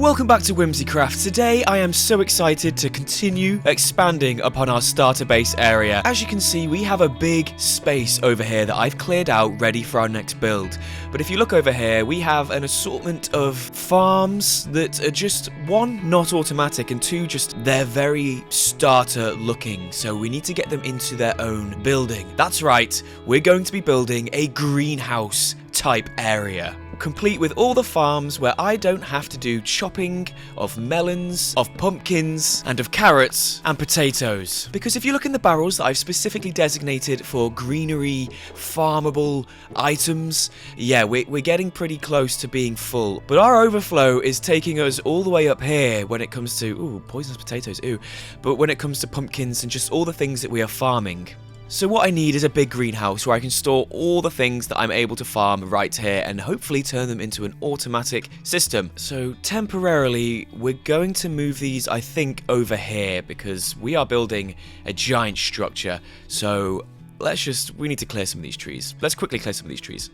Welcome back to Whimsicraft. Today I am so excited to continue expanding upon our starter base area. As you can see, we have a big space over here that I've cleared out ready for our next build. But if you look over here, we have an assortment of farms that are just, one, not automatic, and two, just they're very starter looking. So we need to get them into their own building. That's right, we're going to be building a greenhouse type area, complete with all the farms where I don't have to do chopping of melons, of pumpkins, and of carrots and potatoes. Because if you look in the barrels that I've specifically designated for greenery, farmable items, yeah, we're getting pretty close to being full. But our overflow is taking us all the way up here when it comes to, ooh, poisonous potatoes, ooh. But when it comes to pumpkins and just all the things that we are farming. So what I need is a big greenhouse where I can store all the things that I'm able to farm right here and hopefully turn them into an automatic system. So temporarily, we're going to move these, I think, over here because we are building a giant structure. So we need to clear some of these trees. Let's quickly clear some of these trees.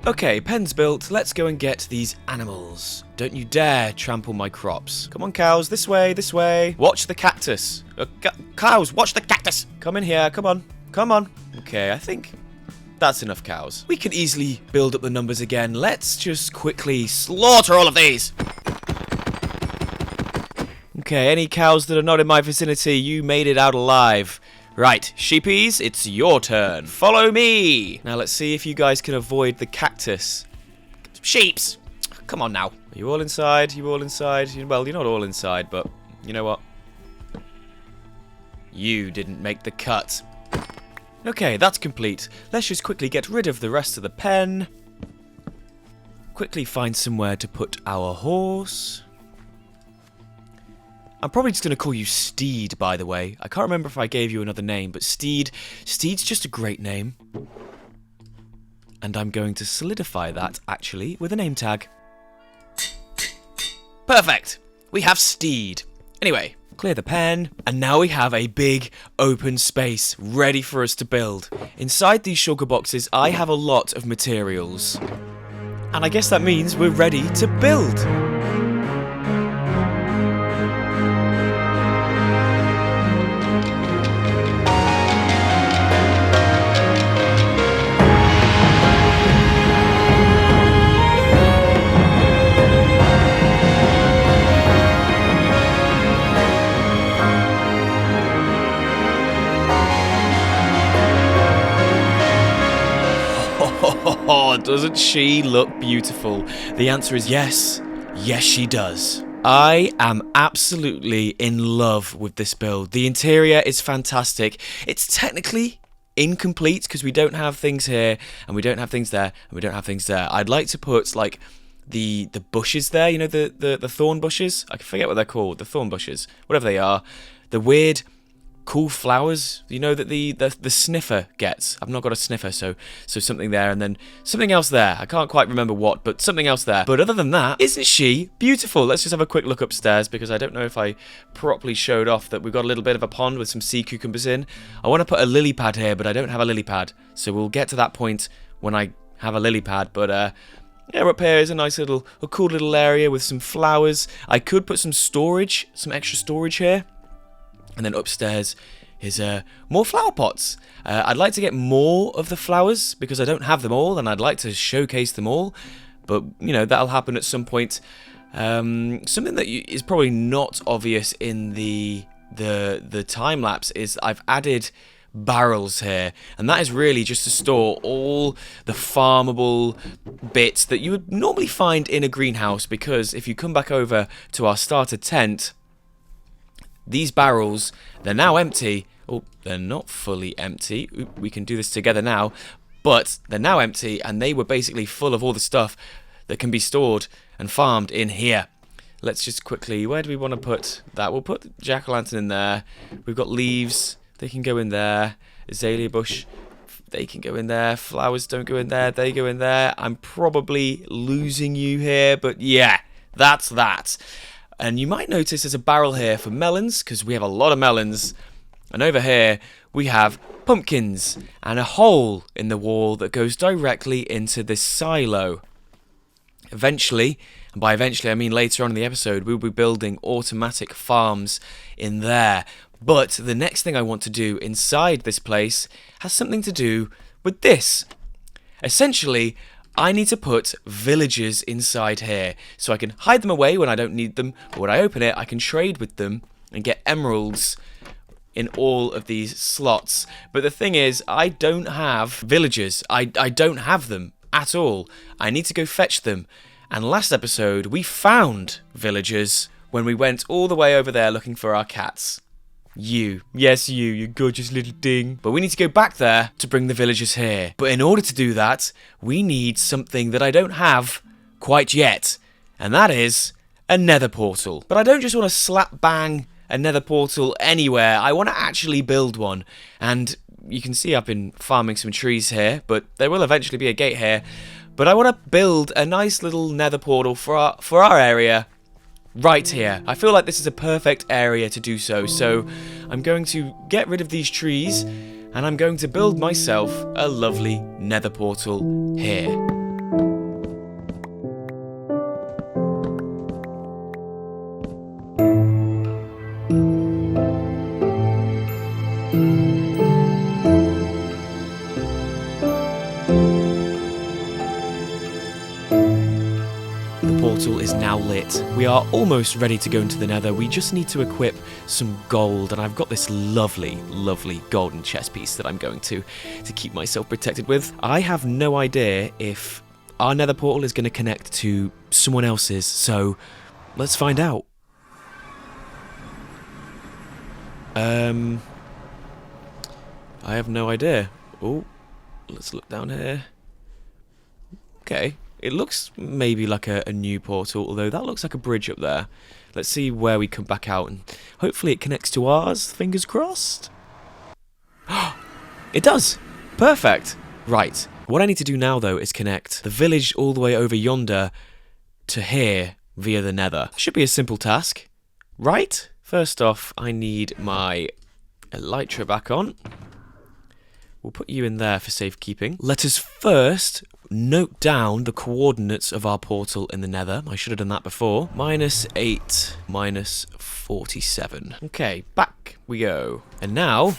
Okay, pen's built. Let's go and get these animals. Don't you dare trample my crops. Come on, cows. This way, this way. Watch the cactus. Cows, watch the cactus. Come in here. Come on. Come on. Okay, I think that's enough cows. We can easily build up the numbers again. Let's just quickly slaughter all of these. Okay, any cows that are not in my vicinity, you made it out alive. Right, sheepies, it's your turn. Follow me. Now let's see if you guys can avoid the cactus. Sheeps, come on now. Are you all inside? You all inside? Well, you're not all inside, but you know what? You didn't make the cut. Okay, that's complete. Let's just quickly get rid of the rest of the pen. Quickly find somewhere to put our horse. I'm probably just going to call you Steed, by the way. I can't remember if I gave you another name, but Steed's just a great name. And I'm going to solidify that, actually, with a name tag. Perfect! We have Steed. Anyway, clear the pen, and now we have a big open space ready for us to build. Inside these sugar boxes, I have a lot of materials. And I guess that means we're ready to build. Oh, doesn't she look beautiful? The answer is yes. Yes, she does. I am absolutely in love with this build. The interior is fantastic. It's technically incomplete because we don't have things here, and we don't have things there, and we don't have things there. I'd like to put, like, the bushes there, you know, the thorn bushes? I forget what they're called. The thorn bushes. Whatever they are. The weird cool flowers, you know, that the sniffer gets. I've not got a sniffer, so something there, and then something else there. I can't quite remember what, but something else there. But other than that, isn't she beautiful? Let's just have a quick look upstairs, because I don't know if I properly showed off that we've got a little bit of a pond with some sea cucumbers in. I want to put a lily pad here, but I don't have a lily pad, so we'll get to that point when I have a lily pad. But yeah, up here is a nice little, a cool little area with some flowers. I could put some storage, some extra storage here. And then upstairs is more flower pots. I'd like to get more of the flowers because I don't have them all, and I'd like to showcase them all. But, you know, that'll happen at some point. Something that is probably not obvious in the time lapse is I've added barrels here, and that is really just to store all the farmable bits that you would normally find in a greenhouse. Because if you come back over to our starter tent, these barrels, they're now empty. Oh, they're not fully empty. Oop, we can do this together now. But they're now empty, and they were basically full of all the stuff that can be stored and farmed in here. Let's just quickly, where do we want to put that? We'll put jack-o'-lantern in there. We've got leaves. They can go in there. Azalea bush. They can go in there. Flowers don't go in there. They go in there. I'm probably losing you here, but yeah, that's that. And you might notice there's a barrel here for melons, because we have a lot of melons. And over here, we have pumpkins and a hole in the wall that goes directly into this silo. Eventually, And by eventually, I mean later on in the episode, we'll be building automatic farms in there. But the next thing I want to do inside this place has something to do with this. Essentially, I need to put villagers inside here so I can hide them away when I don't need them, but when I open it I can trade with them and get emeralds in all of these slots. But the thing is, I don't have villagers. I don't have them at all. I need to go fetch them. And last episode we found villagers when we went all the way over there looking for our cats. Yes you gorgeous little thing. But we need to go back there to bring the villagers here. But in order to do that, we need something that I don't have quite yet. And that is a nether portal. But I don't just want to slap bang a nether portal anywhere. I want to actually build one. And you can see I've been farming some trees here, but there will eventually be a gate here. But I want to build a nice little nether portal for our area right here. I feel like this is a perfect area to do so. So I'm going to get rid of these trees and I'm going to build myself a lovely nether portal here. Is now lit. We are almost ready to go into the nether. We just need to equip some gold, and I've got this lovely golden chest piece that I'm going to keep myself protected with. I have no idea if our nether portal is going to connect to someone else's, so let's find out. I have no idea. Oh, let's look down here. Okay. It looks maybe like a new portal, although that looks like a bridge up there. Let's see where we come back out, and hopefully it connects to ours. Fingers crossed. It does. Perfect. Right. What I need to do now, though, is connect the village all the way over yonder to here via the nether. Should be a simple task, right? First off, I need my elytra back on. We'll put you in there for safekeeping. Let us first note down the coordinates of our portal in the nether. I should have done that before. -8, -47. Okay, back we go. And now,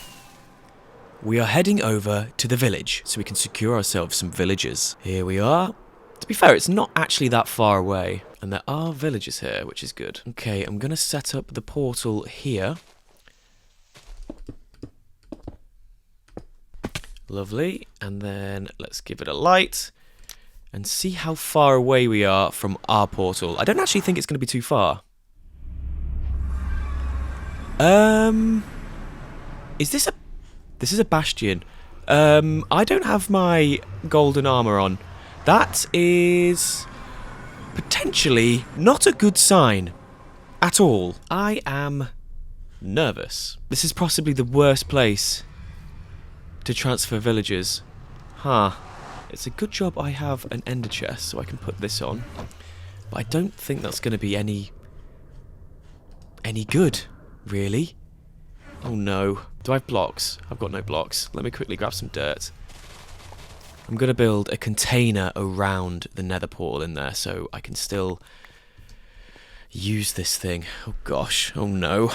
we are heading over to the village so we can secure ourselves some villagers. Here we are. To be fair, it's not actually that far away. And there are villagers here, which is good. Okay, I'm going to set up the portal here. Lovely, and then let's give it a light and see how far away we are from our portal. I don't actually think it's going to be too far. This is a bastion. I don't have my golden armor on. That is potentially not a good sign at all. I am nervous. This is possibly the worst place to transfer villagers. It's a good job I have an ender chest so I can put this on, but I don't think that's going to be any good, really. Oh no. Do I have blocks? I've got no blocks. Let me quickly grab some dirt. I'm going to build a container around the nether portal in there so I can still use this thing. Oh gosh, oh no.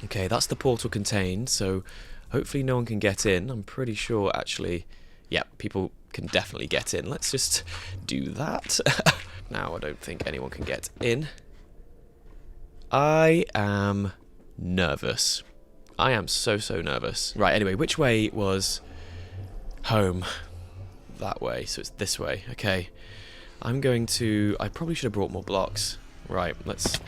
Okay, that's the portal contained, so hopefully no one can get in. I'm pretty sure, actually, yeah, people can definitely get in. Let's just do that. Now, I don't think anyone can get in. I am nervous. I am so nervous. Right, anyway, which way was home? That way, so it's this way. Okay, I'm going to... I probably should have brought more blocks. Right, let's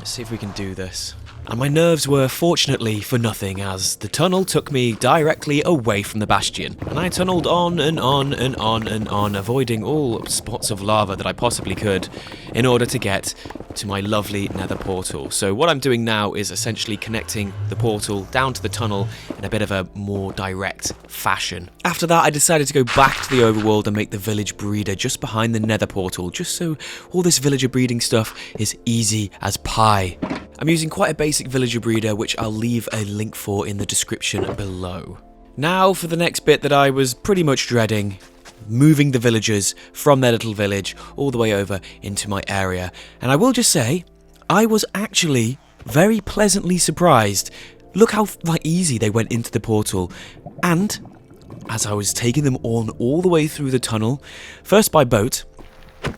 see if we can do this. And my nerves were fortunately for nothing, as the tunnel took me directly away from the bastion. And I tunneled on and on and on and on, avoiding all spots of lava that I possibly could in order to get to my lovely nether portal. So what I'm doing now is essentially connecting the portal down to the tunnel in a bit of a more direct fashion. After that, I decided to go back to the overworld and make the village breeder just behind the nether portal, just so all this villager breeding stuff is easy as pie. I'm using quite a basic villager breeder, which I'll leave a link for in the description below. Now for the next bit that I was pretty much dreading. Moving the villagers from their little village all the way over into my area. And I will just say, I was actually very pleasantly surprised. Look how easy they went into the portal. And as I was taking them on all the way through the tunnel, first by boat,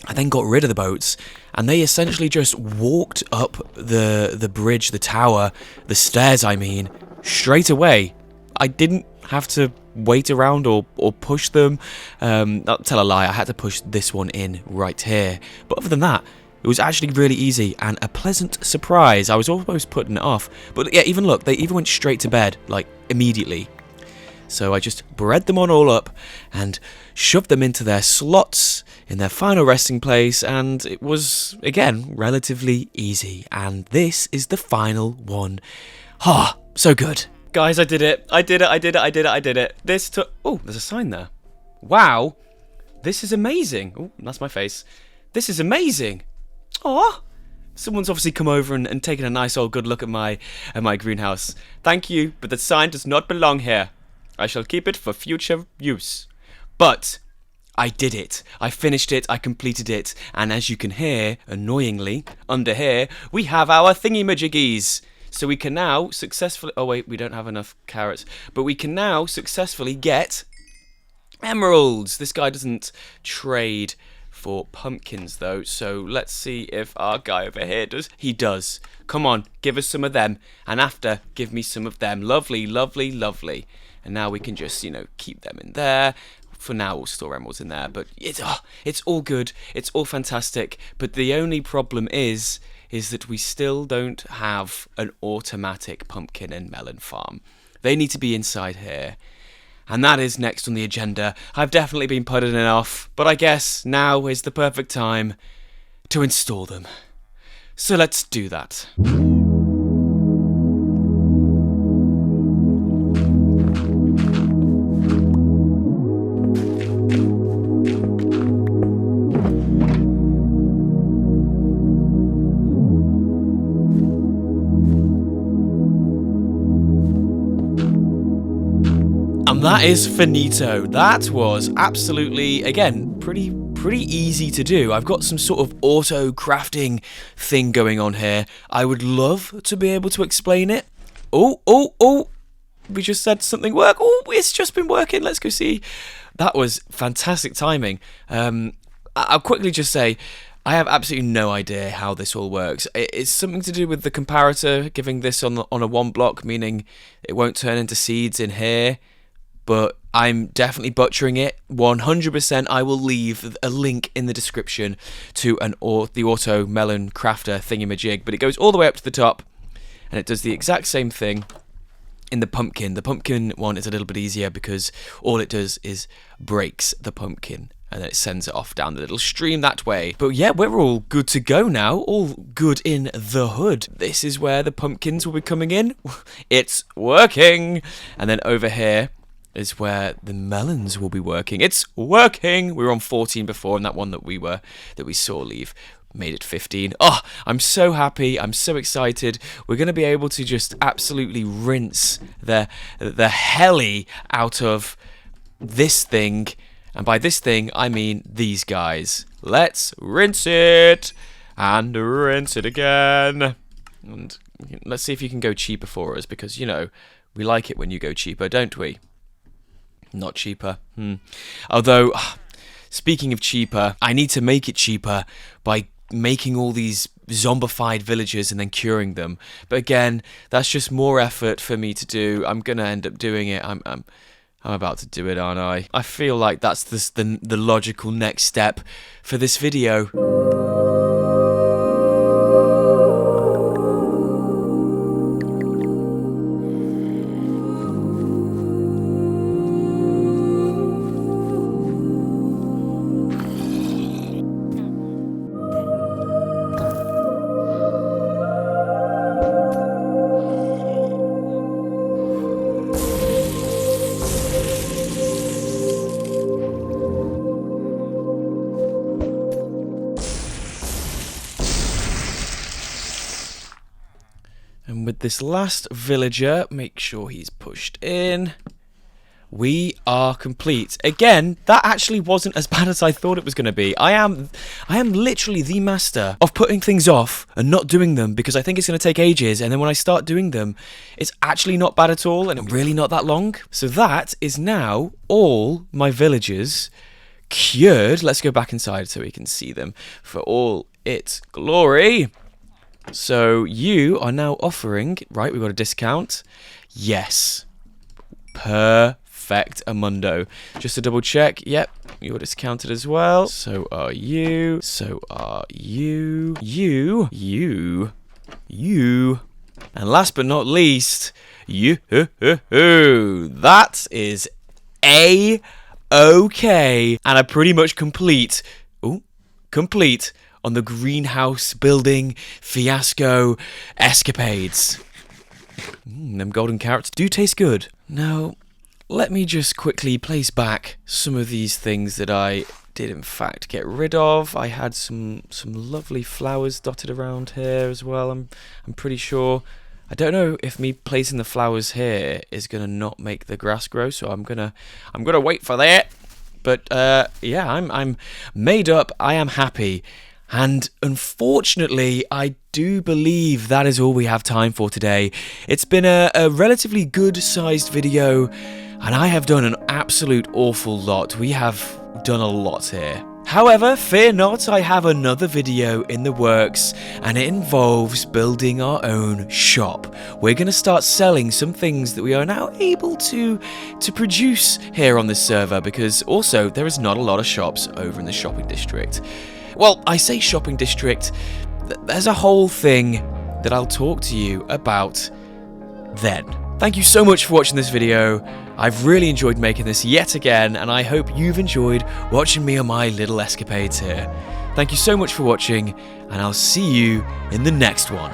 I then got rid of the boats, and they essentially just walked up the bridge, the tower, the stairs I mean, straight away. I didn't have to wait around or push them. I'll tell a lie, I had to push this one in right here. But other than that, it was actually really easy and a pleasant surprise. I was almost putting it off. But yeah, even look, they even went straight to bed, like immediately. So I just bred them on all up and shoved them into their slots in their final resting place, and it was, again, relatively easy. And this is the final one. Ah, so good. Guys, I did it. I did it. This took... Oh, there's a sign there. Wow. This is amazing. Oh, that's my face. This is amazing. Aw. Someone's obviously come over and taken a nice old good look at my greenhouse. Thank you, but the sign does not belong here. I shall keep it for future use. But I did it. I finished it. I completed it. And as you can hear, annoyingly, under here, we have our thingy-majiggies. So we can now successfully... Oh, wait, we don't have enough carrots. But we can now successfully get emeralds. This guy doesn't trade for pumpkins, though. So let's see if our guy over here does. He does. Come on, give us some of them. And after, give me some of them. Lovely, lovely, lovely. And now we can just, keep them in there. For now, we'll store emeralds in there. But it's all good. It's all fantastic. But the only problem is that we still don't have an automatic pumpkin and melon farm. They need to be inside here. And that is next on the agenda. I've definitely been putting it off, but I guess now is the perfect time to install them. So let's do that. And that is finito. That was absolutely, again, pretty easy to do. I've got some sort of auto crafting thing going on here. I would love to be able to explain it. Oh, we just said something work. Oh, it's just been working. Let's go see. That was fantastic timing. I'll quickly just say, I have absolutely no idea how this all works. It's something to do with the comparator, giving this on a one block, meaning it won't turn into seeds in here. But I'm definitely butchering it. 100%. I will leave a link in the description to the Auto Melon Crafter thingy-majig. But it goes all the way up to the top, and it does the exact same thing in the pumpkin. The pumpkin one is a little bit easier because all it does is breaks the pumpkin, and then it sends it off down the little stream that way. But yeah, we're all good to go now. All good in the hood. This is where the pumpkins will be coming in. It's working. And then over here is where the melons will be working. It's working. We were on 14 before, and that one that we saw leave made it 15. Oh, I'm so happy. I'm so excited. We're going to be able to just absolutely rinse the helly out of this thing. And by this thing, I mean these guys. Let's rinse it and rinse it again. And let's see if you can go cheaper for us, because, we like it when you go cheaper, don't we? Not cheaper. Although, speaking of cheaper, I need to make it cheaper by making all these zombified villagers and then curing them. But again, that's just more effort for me to do. I'm gonna end up doing it. I'm about to do it, aren't I? I feel like that's the logical next step for this video. And with this last villager, make sure he's pushed in. we are complete. Again, that actually wasn't as bad as I thought it was going to be. I am literally the master of putting things off and not doing them because I think it's going to take ages, and then when I start doing them, it's actually not bad at all and really not that long. So that is now all my villagers cured. Let's go back inside so we can see them for all its glory. So you are now offering, right, we've got a discount. Yes. Perfect, Amundo. Just to double check, yep, you're discounted as well. So are you. So are you. You. And last but not least, you. That is A-okay. And are pretty much complete. Ooh, complete on the greenhouse building fiasco escapades. Them golden carrots do taste good. Now, let me just quickly place back some of these things that I did in fact get rid of. I had some lovely flowers dotted around here as well. I'm pretty sure. I don't know if me placing the flowers here is gonna not make the grass grow, so I'm gonna wait for that. But yeah, I'm made up. I am happy. And unfortunately, I do believe that is all we have time for today. It's been a relatively good-sized video, and I have done an absolute awful lot. We have done a lot here. However, fear not, I have another video in the works, and it involves building our own shop. We're going to start selling some things that we are now able to produce here on this server, because also there is not a lot of shops over in the shopping district. Well, I say shopping district, there's a whole thing that I'll talk to you about then. Thank you so much for watching this video. I've really enjoyed making this yet again, and I hope you've enjoyed watching me on my little escapades here. Thank you so much for watching, and I'll see you in the next one.